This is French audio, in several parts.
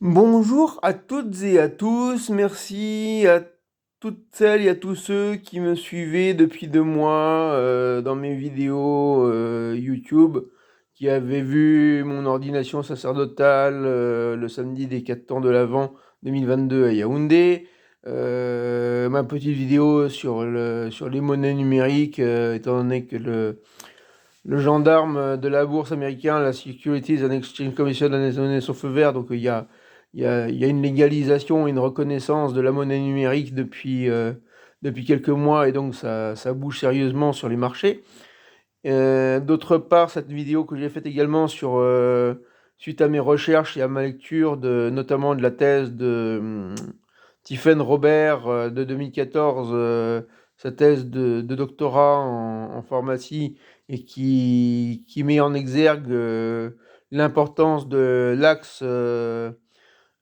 Bonjour à toutes et à tous, merci à toutes celles et à tous ceux qui me suivaient depuis 2 mois dans mes vidéos YouTube, qui avaient vu mon ordination sacerdotale le samedi des 4 temps de l'Avent 2022 à Yaoundé, ma petite vidéo sur les monnaies numériques, étant donné que le gendarme de la bourse américaine, la Securities and Exchange Commission, a donné son feu vert, donc il y a une légalisation, une reconnaissance de la monnaie numérique depuis quelques mois, et donc ça bouge sérieusement sur les marchés. D'autre part, cette vidéo que j'ai faite également suite à mes recherches et à ma lecture notamment de la thèse de Stephen Robert de 2014, sa thèse de doctorat en pharmacie, et qui met en exergue l'importance de l'axe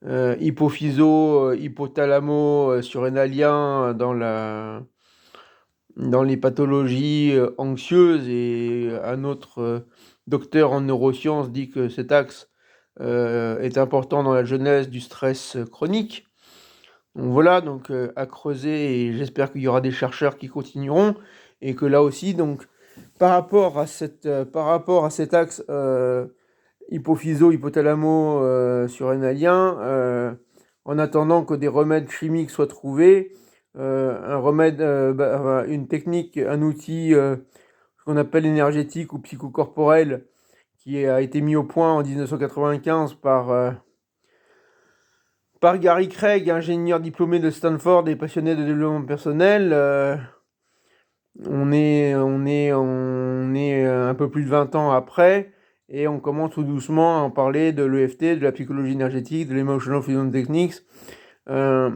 hypophyso-hypothalamo-surrénalien dans les pathologies anxieuses. Et un autre docteur en neurosciences dit que cet axe est important dans la genèse du stress chronique. Donc voilà, donc à creuser, et j'espère qu'il y aura des chercheurs qui continueront, et que là aussi, donc par rapport à cet axe hypophyso-hypothalamo-surrénalien, en attendant que des remèdes chimiques soient trouvés, une technique, un outil qu'on appelle énergétique ou psychocorporel, qui a été mis au point en 1995 par Gary Craig, ingénieur diplômé de Stanford et passionné de développement personnel. On est un peu plus de 20 ans après, et on commence tout doucement à en parler de l'EFT, de la psychologie énergétique, de l'Emotional Freedom Techniques. Euh,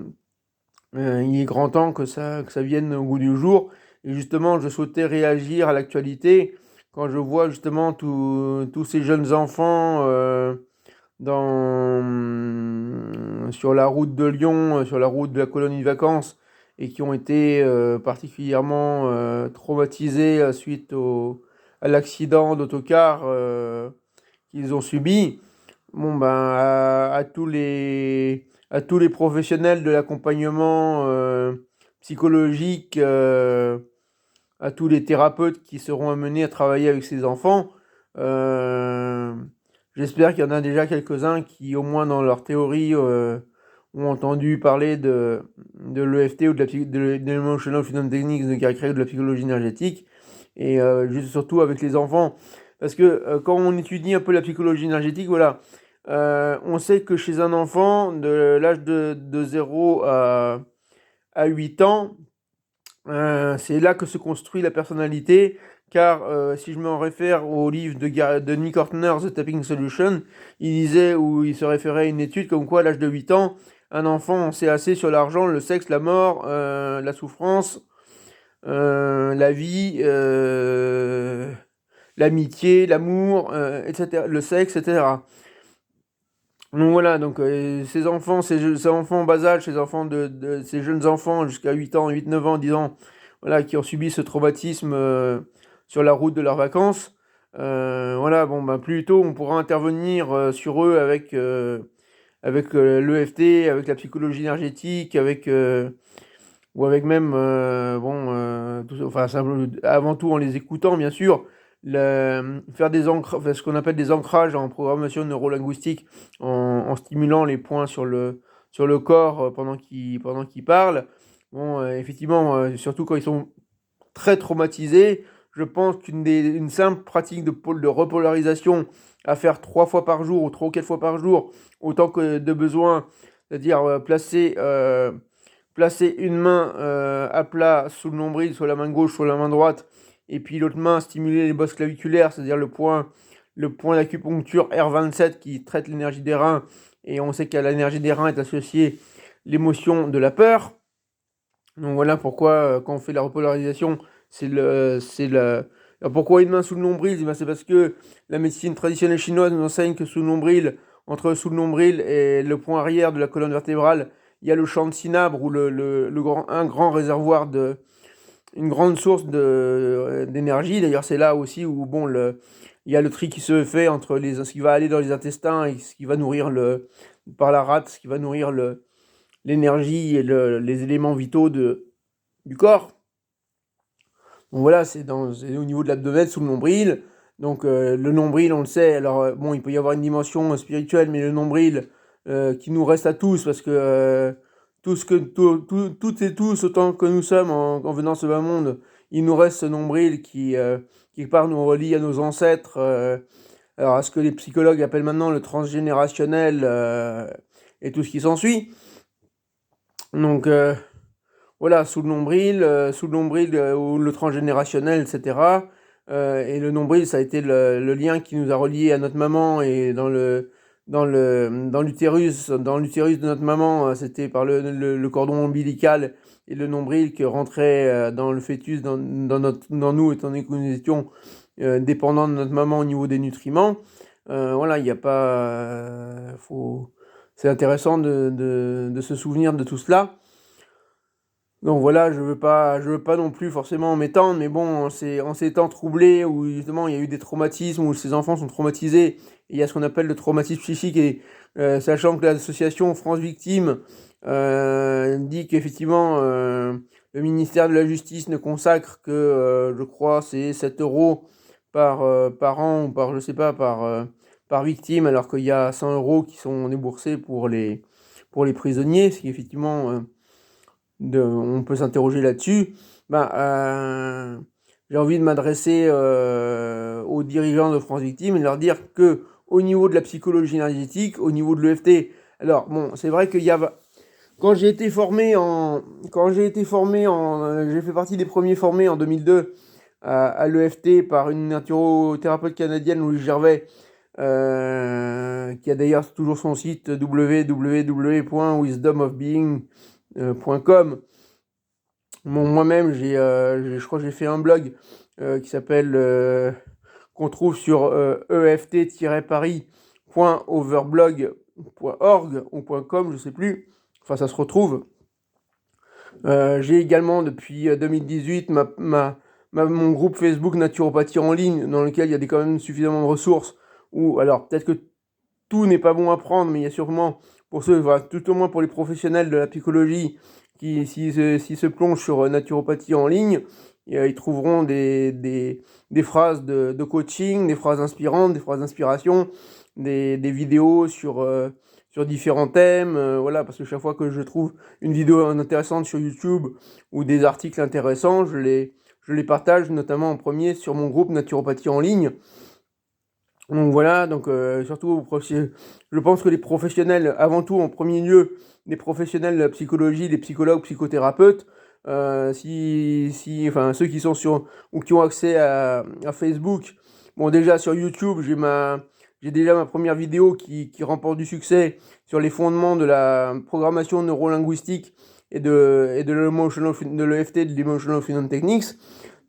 il est grand temps que ça vienne au goût du jour. Et justement, je souhaitais réagir à l'actualité quand je vois justement tous ces jeunes enfants sur la route de Lyon, sur la route de la colonie de vacances, et qui ont été particulièrement traumatisés à l'accident d'autocar qu'ils ont subi. Bon, ben, à tous les professionnels de l'accompagnement psychologique, à tous les thérapeutes qui seront amenés à travailler avec ces enfants, euh, j'espère qu'il y en a déjà quelques-uns qui, au moins dans leur théorie, ont entendu parler de l'EFT ou de l'Emotional Freedom Techniques de Gary Craig, de la psychologie énergétique, et juste surtout avec les enfants. Parce que quand on étudie un peu la psychologie énergétique, voilà, on sait que chez un enfant, de l'âge de 0 à 8 ans, c'est là que se construit la personnalité, car si je me réfère au livre de Nick Hortner, The Tapping Solution, il disait, ou il se référait à une étude comme quoi à l'âge de 8 ans, un enfant en sait assez sur l'argent, le sexe, la mort, la souffrance, la vie, l'amitié, l'amour, etc., le sexe, etc. Donc voilà, donc ces enfants en bas âge, ces jeunes enfants jusqu'à 8 ans, 8 9 ans, 10 ans, voilà, qui ont subi ce traumatisme sur la route de leurs vacances, voilà, bon, ben, plus tôt on pourra intervenir sur eux avec l'EFT, avec la psychologie énergétique, ou avec même, bon, enfin, avant tout en les écoutant, bien sûr, faire ce qu'on appelle des ancrages en programmation neurolinguistique, en stimulant les points sur le corps pendant qu'ils parlent. Bon, effectivement, surtout quand ils sont très traumatisés, je pense une simple pratique de repolarisation à faire 3 fois par jour ou 3 ou 4 fois par jour, autant que de besoin, c'est-à-dire placer une main à plat sous le nombril, soit la main gauche, soit la main droite, et puis l'autre main stimuler les bosses claviculaires, c'est-à-dire le point d'acupuncture R27 qui traite l'énergie des reins, et on sait qu'à l'énergie des reins est associée l'émotion de la peur. Donc voilà pourquoi quand on fait la repolarisation, alors pourquoi une main sous le nombril? Eh ben, c'est parce que la médecine traditionnelle chinoise nous enseigne que sous le nombril et le point arrière de la colonne vertébrale, il y a le champ de Cinabre, ou un grand réservoir une grande source d'énergie. D'ailleurs, c'est là aussi où il y a le tri qui se fait entre ce qui va aller dans les intestins et ce qui va nourrir par la rate, ce qui va nourrir l'énergie et les éléments vitaux du corps. Donc voilà, c'est au niveau de l'abdomen, sous le nombril. Donc le nombril, on le sait, alors bon, il peut y avoir une dimension spirituelle, mais le nombril qui nous reste à tous, parce que toutes et tous, autant que nous sommes en venant ce bas monde, il nous reste ce nombril qui, quelque part, nous relie à nos ancêtres, alors à ce que les psychologues appellent maintenant le transgénérationnel et tout ce qui s'ensuit. Donc voilà, sous le nombril, ou le transgénérationnel, etc. Et le nombril, ça a été le lien qui nous a reliés à notre maman, et dans l'utérus de notre maman, c'était par le cordon ombilical et le nombril que rentrait dans le fœtus, dans nous, étant donné que nous étions dépendants de notre maman au niveau des nutriments. Voilà, il n'y a pas... C'est intéressant de se souvenir de tout cela. Donc voilà, je veux pas non plus forcément m'étendre, mais bon, en ces temps troublés où justement il y a eu des traumatismes, où ces enfants sont traumatisés, et il y a ce qu'on appelle le traumatisme psychique, et sachant que l'association France Victimes dit qu'effectivement le ministère de la Justice ne consacre que, je crois, c'est 7 euros par an, ou par, je sais pas, par victime, alors qu'il y a 100 euros qui sont déboursés pour les prisonniers, ce qui effectivement... on peut s'interroger là-dessus. J'ai envie de m'adresser aux dirigeants de France Victime et de leur dire que au niveau de la psychologie énergétique, au niveau de l'EFT, alors bon, c'est vrai qu'il y a... J'ai fait partie des premiers formés en 2002 à l'EFT par une naturothérapeute canadienne, Louise Gervais, qui a d'ailleurs toujours son site www.wisdomofbeing.com. Moi-même, je crois que j'ai fait un blog qui s'appelle, qu'on trouve sur eft-paris.overblog.org ou .com, je sais plus. Enfin, ça se retrouve. J'ai également, depuis 2018, mon groupe Facebook Naturopathie en ligne, dans lequel il y a quand même suffisamment de ressources. Alors, peut-être que tout n'est pas bon à prendre, mais il y a sûrement, pour ceux, voilà, tout au moins pour les professionnels de la psychologie, qui, s'ils se plongent sur naturopathie en ligne, ils trouveront des phrases de coaching, des phrases inspirantes, des phrases d'inspiration, des vidéos sur différents thèmes. Voilà, parce que chaque fois que je trouve une vidéo intéressante sur YouTube ou des articles intéressants, je les partage notamment en premier sur mon groupe Naturopathie en ligne. Donc voilà, donc surtout, je pense que les professionnels, avant tout, en premier lieu, les professionnels de la psychologie, les psychologues, psychothérapeutes, enfin ceux qui sont sur ou qui ont accès à Facebook, bon déjà sur YouTube, j'ai déjà ma première vidéo qui remporte du succès sur les fondements de la programmation neurolinguistique et de l'EFT, de l'Emotional Freedom Techniques.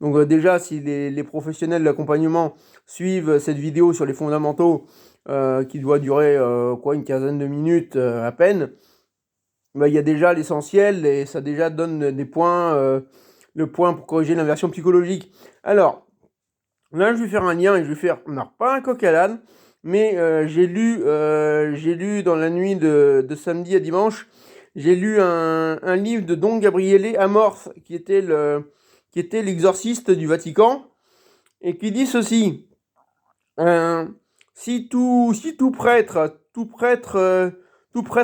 Donc déjà, si les professionnels de l'accompagnement suivent cette vidéo sur les fondamentaux, qui doit durer une quinzaine de minutes à peine, il y a déjà l'essentiel, et ça déjà donne des points, le point pour corriger l'inversion psychologique. Alors, là je vais faire un lien, et je vais faire, non, pas un coq à l'âne, mais j'ai lu dans la nuit de samedi à dimanche, j'ai lu un livre de Don Gabriele Amorth, qui était l'exorciste du Vatican, et qui dit ceci: si tout prêtre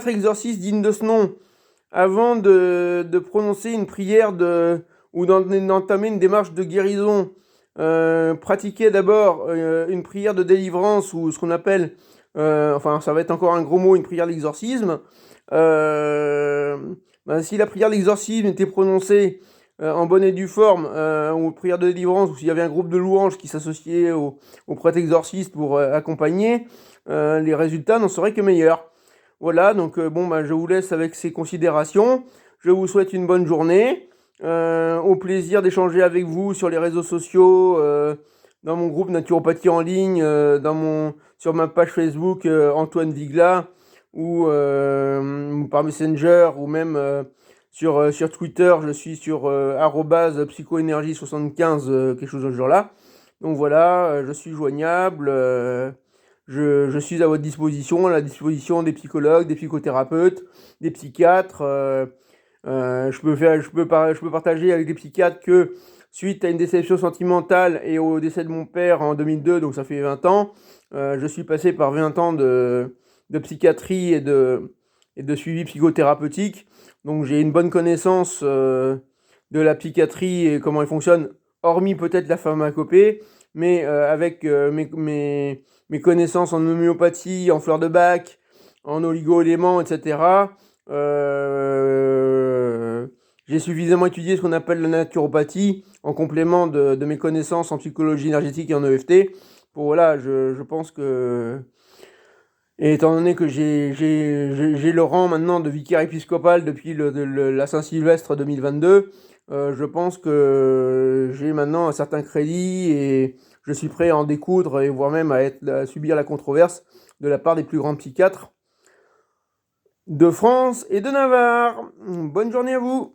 exorciste digne de ce nom, avant de prononcer une prière ou d'entamer une démarche de guérison, pratiquait d'abord une prière de délivrance, ou ce qu'on appelle, enfin ça va être encore un gros mot, une prière d'exorcisme. Si la prière d'exorcisme était prononcée en bonne et due forme, ou prière de délivrance, ou s'il y avait un groupe de louanges qui s'associait au prêtre exorciste pour accompagner, les résultats n'en seraient que meilleurs. Voilà, donc je vous laisse avec ces considérations. Je vous souhaite une bonne journée. Au plaisir d'échanger avec vous sur les réseaux sociaux, dans mon groupe Naturopathie en ligne, sur ma page Facebook Antoine Vigla, ou par Messenger, ou même sur Twitter. Je suis sur @psychoénergie75, quelque chose de ce genre-là. Donc voilà, je suis joignable. je suis à votre disposition, à la disposition des psychologues, des psychothérapeutes, des psychiatres. Je peux partager avec les psychiatres que suite à une déception sentimentale et au décès de mon père en 2002, donc ça fait 20 ans, je suis passé par 20 ans de psychiatrie et de suivi psychothérapeutique. Donc j'ai une bonne connaissance de la psychiatrie et comment elle fonctionne, hormis peut-être la pharmacopée, mais avec mes connaissances en homéopathie, en fleurs de bac, en oligo-éléments, etc. J'ai suffisamment étudié ce qu'on appelle la naturopathie en complément de mes connaissances en psychologie énergétique et en EFT. Pour voilà, je pense que, et étant donné que j'ai le rang maintenant de vicaire épiscopal depuis la Saint-Sylvestre 2022, je pense que j'ai maintenant un certain crédit et je suis prêt à en découdre et voire même à subir la controverse de la part des plus grands psychiatres de France et de Navarre. Bonne journée à vous.